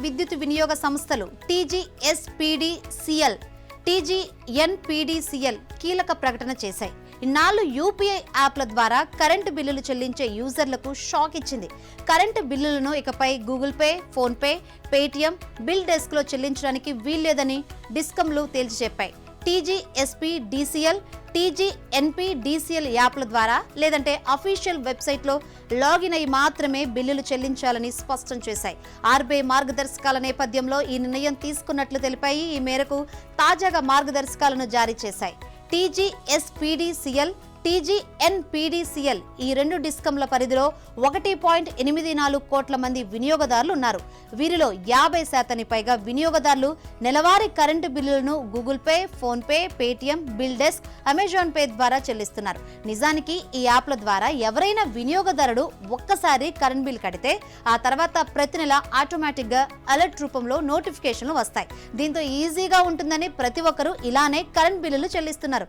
విద్యుత్ వినియోగ సంస్థలు టీజీఎస్పీడీసీఎల్, టీజీఎన్పీడీసీఎల్ కీలక ప్రకటన చేశాయి. ఇన్నాళ్లు యూపీఐ యాప్ల ద్వారా కరెంటు బిల్లులు చెల్లించే యూజర్లకు షాక్ ఇచ్చింది. కరెంటు బిల్లులను ఇకపై Google pay, phone pay, Paytm, bill desk లో చెల్లించడానికి వీల్లేదని డిస్కంలు తేల్చి చెప్పాయి. టీజీఎస్పీడీసీఎల్, టీజీఎన్పీడీసీఎల్ యాప్ల ద్వారా లేదంటే అఫీషియల్ వెబ్సైట్లో లాగిన్ అయి మాత్రమే బిల్లులు చెల్లించాలని స్పష్టం చేశాయి. ఆర్బీఐ మార్గదర్శకాల నేపథ్యంలో ఈ నిర్ణయం తీసుకున్నట్లు తెలిపాయి. ఈ మేరకు తాజాగా మార్గదర్శకాలను జారీ చేశాయి. టీజీఎస్పీడీసీఎల్, టీజీఎన్పీడీసీఎల్ ఈ రెండు డిస్కంల పరిధిలో 1.84 కోట్ల మంది వినియోగదారులు ఉన్నారు. వీరిలో 50% పైగా వినియోగదారులు నెలవారీ కరెంటు బిల్లులను Google pay, phone pay, Paytm, bill desk, Amazon pay ద్వారా చెల్లిస్తున్నారు. నిజానికి ఈ యాప్ల ద్వారా ఎవరైనా వినియోగదారుడు ఒక్కసారి కరెంట్ బిల్ కడితే ఆ తర్వాత ప్రతి నెల ఆటోమేటిక్ గా అలర్ట్ రూపంలో నోటిఫికేషన్లు వస్తాయి. దీంతో ఈజీగా ఉంటుందని ప్రతి ఒక్కరూ ఇలానే కరెంట్ బిల్లులు చెల్లిస్తున్నారు.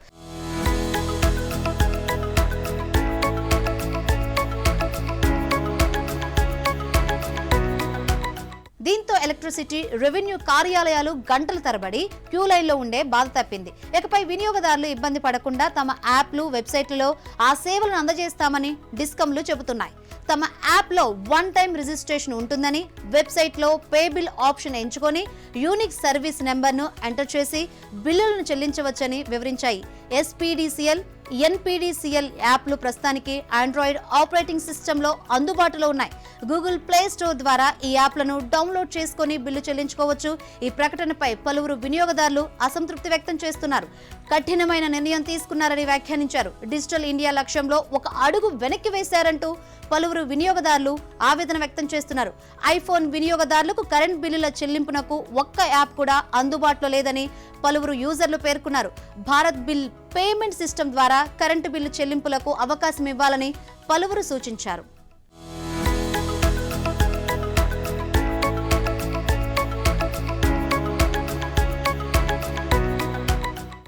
దీంతో ఎలక్ట్రిసిటీ, రెవెన్యూ కార్యాలయాలు గంటల తరబడి క్యూ లైన్లో ఉండే బాధ తప్పింది. ఇకపై వినియోగదారులు ఇబ్బంది పడకుండా తమ యాప్లు, వెబ్సైట్లలో ఆ సేవలను అందజేస్తామని డిస్కంలు చెబుతున్నాయి. తమ యాప్లో 1 టైం రిజిస్ట్రేషన్ ఉంటుందని, వెబ్సైట్లో పే బిల్ ఆప్షన్ ఎంచుకొని యూనిక్ సర్వీస్ నెంబర్ను ఎంటర్ చేసి బిల్లులను చెల్లించవచ్చని వివరించాయి. ఎస్పీడీసీఎల్, ఎన్పీడీసీఎల్ యాప్లు ప్రస్తుతానికి ఆండ్రాయిడ్ ఆపరేటింగ్ సిస్టంలో అందుబాటులో ఉన్నాయి. గూగుల్ ప్లే స్టోర్ ద్వారా ఈ యాప్లను డౌన్లోడ్ చేసుకుని బిల్లు చెల్లించుకోవచ్చు. ఈ ప్రకటనపై పలువురు వినియోగదారులు అసంతృప్తి వ్యక్తం చేస్తున్నారు. కఠినమైన నిర్ణయం తీసుకున్నారని వ్యాఖ్యానించారు. డిజిటల్ ఇండియా లక్ష్యంలో ఒక అడుగు వెనక్కి వేశారంటూ పలువురు వినియోగదారులు ఆవేదన వ్యక్తం చేస్తున్నారు. ఐఫోన్ వినియోగదారులకు కరెంట్ బిల్లుల చెల్లింపునకు ఒక్క యాప్ కూడా అందుబాటులో లేదని పలువురు యూజర్లు పేర్కొన్నారు. భారత్ బిల్ పేమెంట్ సిస్టమ్ ద్వారా కరెంటు బిల్లు చెల్లింపులకు అవకాశం ఇవ్వాలని పలువురు సూచించారు.